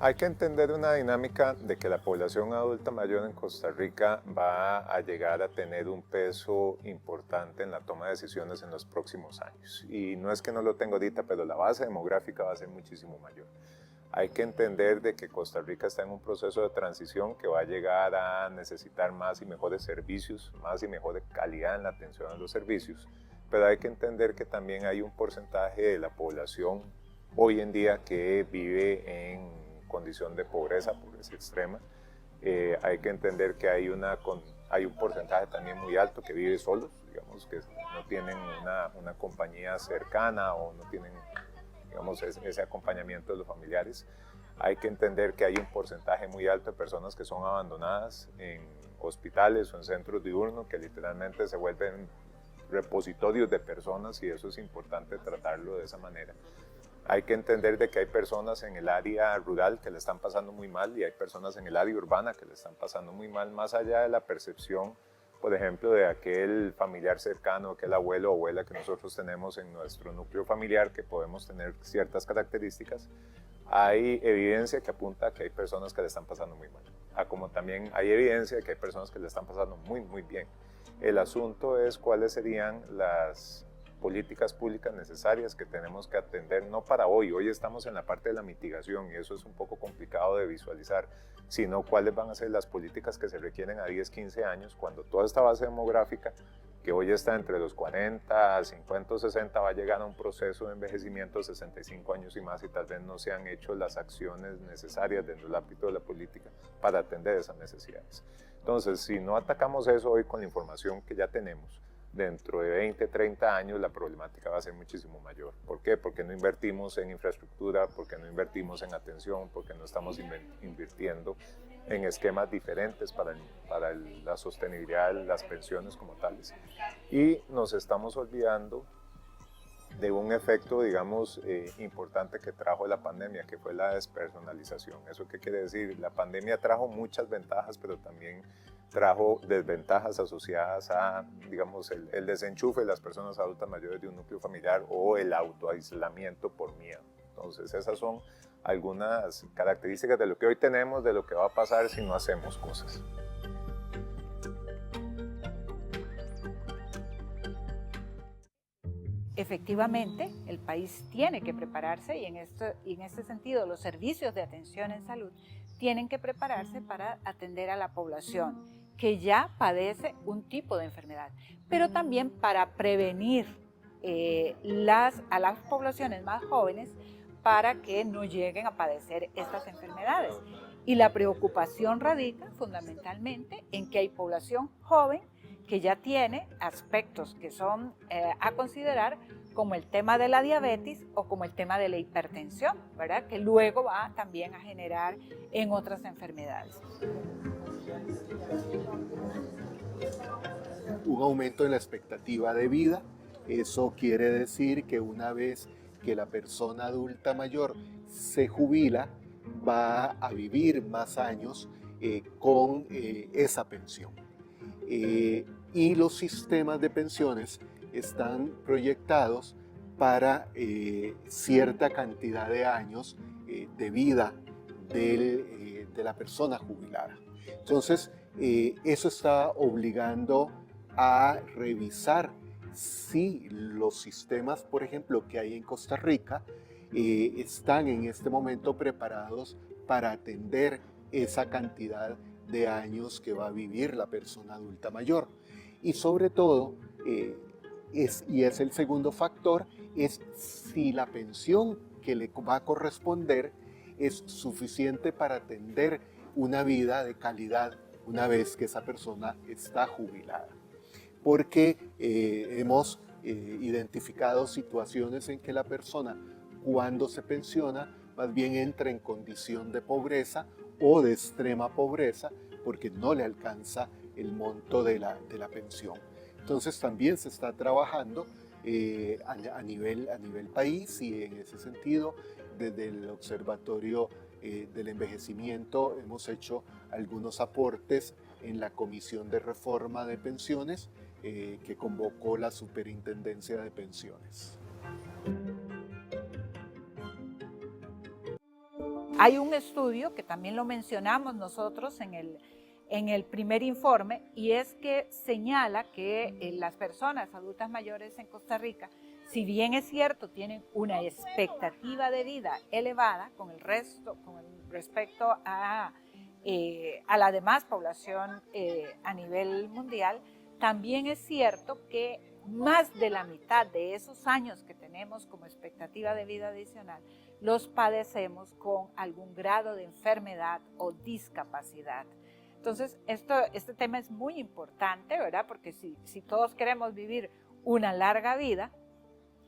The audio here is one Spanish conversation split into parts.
Hay que entender una dinámica de que la población adulta mayor en Costa Rica va a llegar a tener un peso importante en la toma de decisiones en los próximos años. Y no es que no lo tengo ahorita, pero la base demográfica va a ser muchísimo mayor. Hay que entender de que Costa Rica está en un proceso de transición que va a llegar a necesitar más y mejores servicios, más y mejor calidad en la atención a los servicios, pero hay que entender que también hay un porcentaje de la población hoy en día que vive en condición de pobreza extrema. Hay que entender que hay un porcentaje también muy alto que vive solos, digamos, que no tienen una compañía cercana o no tienen, digamos, ese acompañamiento de los familiares. Hay que entender que hay un porcentaje muy alto de personas que son abandonadas en hospitales o en centros diurnos, que literalmente se vuelven repositorios de personas, y eso es importante tratarlo de esa manera. Hay que entender de que hay personas en el área rural que le están pasando muy mal y hay personas en el área urbana que le están pasando muy mal, más allá de la percepción, por ejemplo, de aquel familiar cercano, aquel abuelo o abuela que nosotros tenemos en nuestro núcleo familiar, que podemos tener ciertas características. Hay evidencia que apunta a que hay personas que le están pasando muy mal, como también hay evidencia de que hay personas que le están pasando muy bien. El asunto es cuáles serían las políticas públicas necesarias que tenemos que atender, no para hoy estamos en la parte de la mitigación y eso es un poco complicado de visualizar, sino cuáles van a ser las políticas que se requieren a 10, 15 años, cuando toda esta base demográfica, que hoy está entre los 40, 50 o 60, va a llegar a un proceso de envejecimiento de 65 años y más, y tal vez no se han hecho las acciones necesarias dentro del ámbito de la política para atender esas necesidades. Entonces, si no atacamos eso hoy con la información que ya tenemos, dentro de 20, 30 años la problemática va a ser muchísimo mayor. ¿Por qué? Porque no invertimos en infraestructura, porque no invertimos en atención, porque no estamos invirtiendo en esquemas diferentes para la sostenibilidad de las pensiones como tales. Y nos estamos olvidando de un efecto, digamos, importante que trajo la pandemia, que fue la despersonalización. ¿Eso qué quiere decir? La pandemia trajo muchas ventajas, pero también trajo desventajas asociadas a, digamos, el desenchufe de las personas adultas mayores de un núcleo familiar o el autoaislamiento por miedo. Entonces, esas son algunas características de lo que hoy tenemos, de lo que va a pasar si no hacemos cosas. Efectivamente, el país tiene que prepararse y en este sentido los servicios de atención en salud tienen que prepararse para atender a la población que ya padece un tipo de enfermedad, pero también para prevenir a las poblaciones más jóvenes para que no lleguen a padecer estas enfermedades. Y la preocupación radica fundamentalmente en que hay población joven que ya tiene aspectos que son a considerar como el tema de la diabetes o como el tema de la hipertensión, ¿verdad? Que luego va también a generar en otras enfermedades. Un aumento en la expectativa de vida. Eso quiere decir que una vez que la persona adulta mayor se jubila, va a vivir más años con esa pensión. Y los sistemas de pensiones están proyectados para cierta cantidad de años de vida de la persona jubilada. Entonces, eso está obligando a revisar si los sistemas, por ejemplo, que hay en Costa Rica, están en este momento preparados para atender esa cantidad de años que va a vivir la persona adulta mayor. Y sobre todo, y es el segundo factor, es si la pensión que le va a corresponder es suficiente para atender una vida de calidad una vez que esa persona está jubilada. Porque hemos identificado situaciones en que la persona, cuando se pensiona, más bien entra en condición de pobreza o de extrema pobreza porque no le alcanza el monto de la pensión. Entonces también se está trabajando a nivel país, y en ese sentido desde el Observatorio del Envejecimiento hemos hecho algunos aportes en la Comisión de Reforma de Pensiones que convocó la Superintendencia de Pensiones. Hay un estudio que también lo mencionamos nosotros en el primer informe, y es que señala que las personas adultas mayores en Costa Rica, si bien es cierto, tienen una expectativa de vida elevada con respecto a la demás población a nivel mundial, también es cierto que más de la mitad de esos años que tenemos como expectativa de vida adicional los padecemos con algún grado de enfermedad o discapacidad. Entonces, este tema es muy importante, ¿verdad? Porque si todos queremos vivir una larga vida,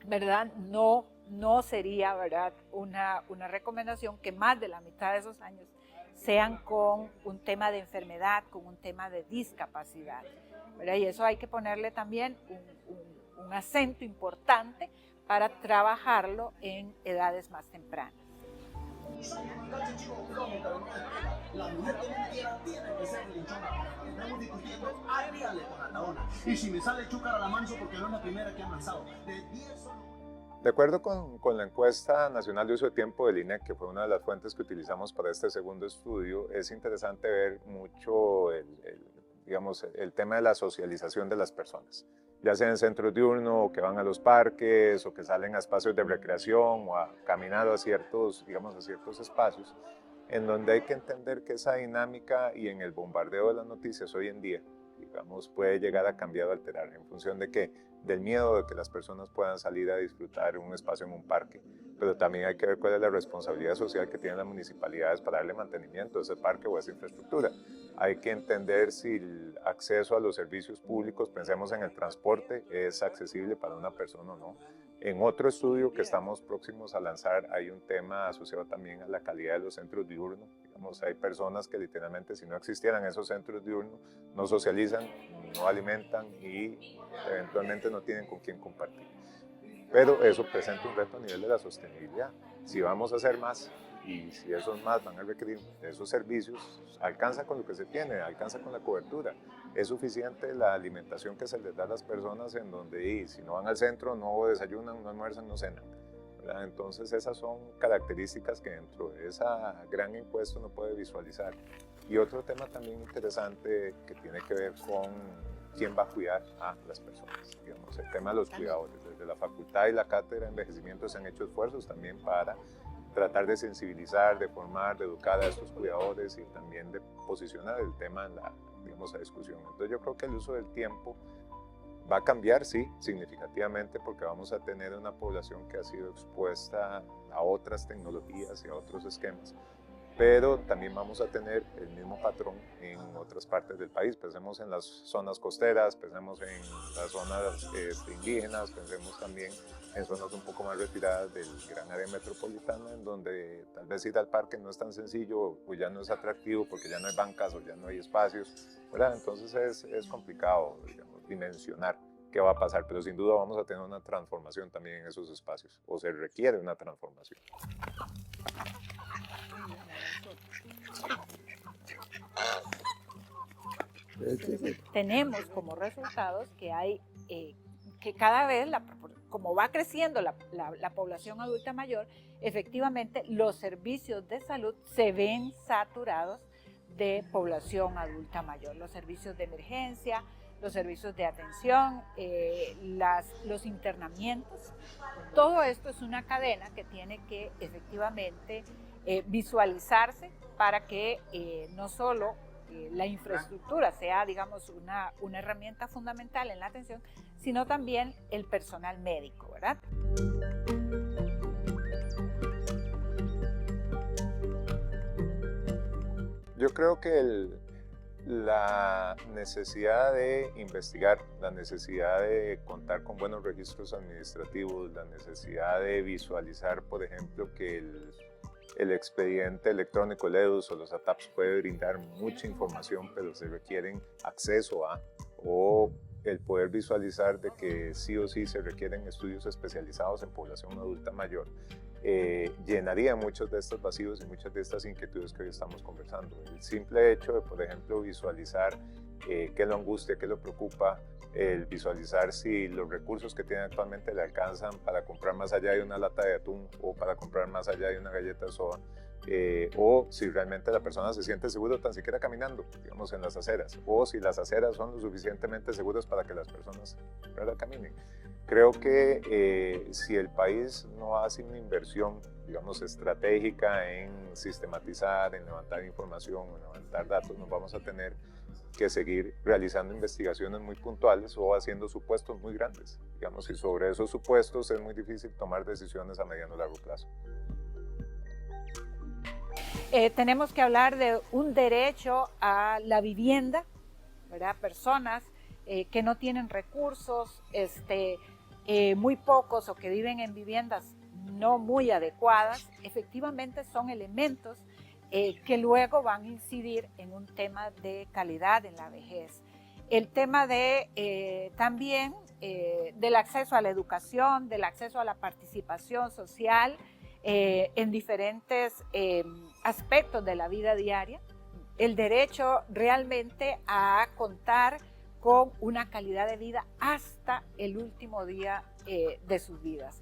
¿verdad? No sería, ¿verdad?, una recomendación que más de la mitad de esos años sean con un tema de enfermedad, con un tema de discapacidad, ¿verdad? Y eso hay que ponerle también un acento importante para trabajarlo en edades más tempranas. La mujer que no quiera tiene que ser linchona. Estamos discutiendo, háblale con Ataona. Y si me sale chúcara la manso porque no es la primera que ha lanzado. De 10 solo. De acuerdo con la encuesta nacional de uso de tiempo del INEC, que fue una de las fuentes que utilizamos para este segundo estudio, es interesante ver mucho el tema de la socialización de las personas, ya sea en centros diurnos, o que van a los parques, o que salen a espacios de recreación, o a caminar a ciertos espacios, en donde hay que entender que esa dinámica y en el bombardeo de las noticias hoy en día, digamos, puede llegar a cambiar o alterar en función de que del miedo de que las personas puedan salir a disfrutar un espacio en un parque, pero también hay que ver cuál es la responsabilidad social que tienen las municipalidades para darle mantenimiento a ese parque o a esa infraestructura. Hay que entender si el acceso a los servicios públicos, pensemos en el transporte, es accesible para una persona o no. En otro estudio que estamos próximos a lanzar hay un tema asociado también a la calidad de los centros diurnos. Digamos, hay personas que literalmente, si no existieran esos centros diurnos, no socializan, no alimentan y eventualmente no tienen con quién compartir. Pero eso presenta un reto a nivel de la sostenibilidad. Si vamos a hacer más y si esos más van a requerir esos servicios, alcanza con lo que se tiene, alcanza con la cobertura. Es suficiente la alimentación que se les da a las personas en donde si no van al centro, no desayunan, no almuerzan, no cenan, ¿verdad? Entonces esas son características que dentro de esa gran encuesta uno puede visualizar. Y otro tema también interesante que tiene que ver con quién va a cuidar a las personas. Digamos, el tema de los cuidadores. Desde la facultad y la cátedra de envejecimiento se han hecho esfuerzos también para tratar de sensibilizar, de formar, de educar a estos cuidadores y también de posicionar el tema en la discusión. Entonces yo creo que el uso del tiempo va a cambiar, sí, significativamente, porque vamos a tener una población que ha sido expuesta a otras tecnologías y a otros esquemas, pero también vamos a tener el mismo patrón en otras partes del país. Pensemos en las zonas costeras, pensemos en las zonas indígenas, pensemos también en zonas un poco más retiradas del gran área metropolitana, en donde tal vez ir al parque no es tan sencillo, o ya no es atractivo porque ya no hay bancas o ya no hay espacios, ¿verdad? Entonces es complicado, digamos, dimensionar qué va a pasar, pero sin duda vamos a tener una transformación también en esos espacios, o se requiere una transformación. Tenemos como resultados que hay que cada vez, como va creciendo la población adulta mayor, efectivamente los servicios de salud se ven saturados de población adulta mayor, los servicios de emergencia, los servicios de atención, los internamientos. Todo esto es una cadena que tiene que efectivamente visualizarse para que no solo la infraestructura sea, digamos, una herramienta fundamental en la atención, sino también el personal médico, ¿verdad? Yo creo que la necesidad de investigar, la necesidad de contar con buenos registros administrativos, la necesidad de visualizar, por ejemplo, que el expediente electrónico, el EDUS o los ATAPs puede brindar mucha información, pero se requieren acceso a, o el poder visualizar de que sí o sí se requieren estudios especializados en población adulta mayor, llenaría muchos de estos vacíos y muchas de estas inquietudes que hoy estamos conversando. El simple hecho de, por ejemplo, visualizar qué lo angustia, qué lo preocupa, el visualizar si los recursos que tiene actualmente le alcanzan para comprar más allá de una lata de atún o para comprar más allá de una galleta de soda, o si realmente la persona se siente seguro tan siquiera caminando, digamos, en las aceras, o si las aceras son lo suficientemente seguras para que las personas caminen. Creo que si el país no hace una inversión, digamos, estratégica en sistematizar, en levantar información, en levantar datos, nos vamos a tener que seguir realizando investigaciones muy puntuales o haciendo supuestos muy grandes, digamos, y sobre esos supuestos es muy difícil tomar decisiones a mediano o largo plazo. Tenemos que hablar de un derecho a la vivienda, ¿verdad? Personas que no tienen recursos, muy pocos o que viven en viviendas no muy adecuadas, efectivamente son elementos que luego van a incidir en un tema de calidad en la vejez. El tema de también del acceso a la educación, del acceso a la participación social en diferentes aspectos de la vida diaria, el derecho realmente a contar con una calidad de vida hasta el último día de sus vidas.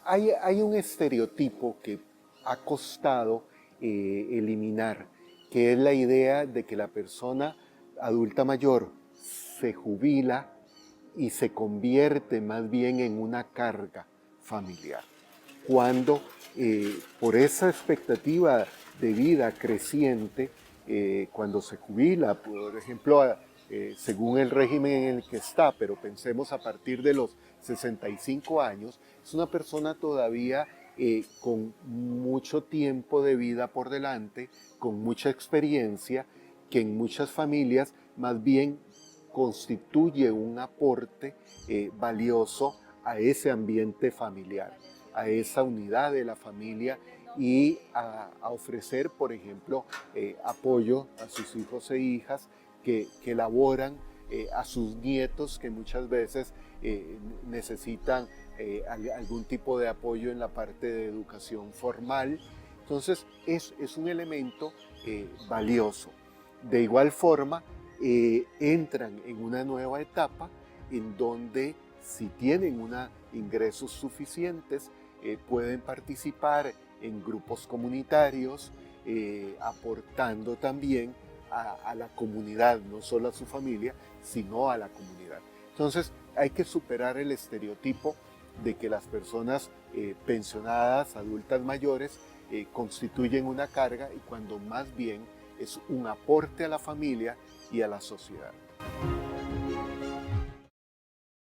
Hay un estereotipo que ha costado eliminar, que es la idea de que la persona adulta mayor se jubila y se convierte más bien en una carga familiar. Cuando por esa expectativa de vida creciente, cuando se jubila, por ejemplo, según el régimen en el que está, pero pensemos a partir de los 65 años, es una persona todavía con mucho tiempo de vida por delante, con mucha experiencia, que en muchas familias más bien constituye un aporte valioso a ese ambiente familiar, a esa unidad de la familia y a ofrecer, por ejemplo, apoyo a sus hijos e hijas que laboran, a sus nietos que muchas veces necesitan algún tipo de apoyo en la parte de educación formal. Entonces es un elemento valioso. De igual forma, entran en una nueva etapa en donde si tienen ingresos suficientes pueden participar en grupos comunitarios, aportando también a la comunidad, no solo a su familia, sino a la comunidad. Entonces hay que superar el estereotipo de que las personas pensionadas, adultas mayores, constituyen una carga y cuando más bien es un aporte a la familia y a la sociedad.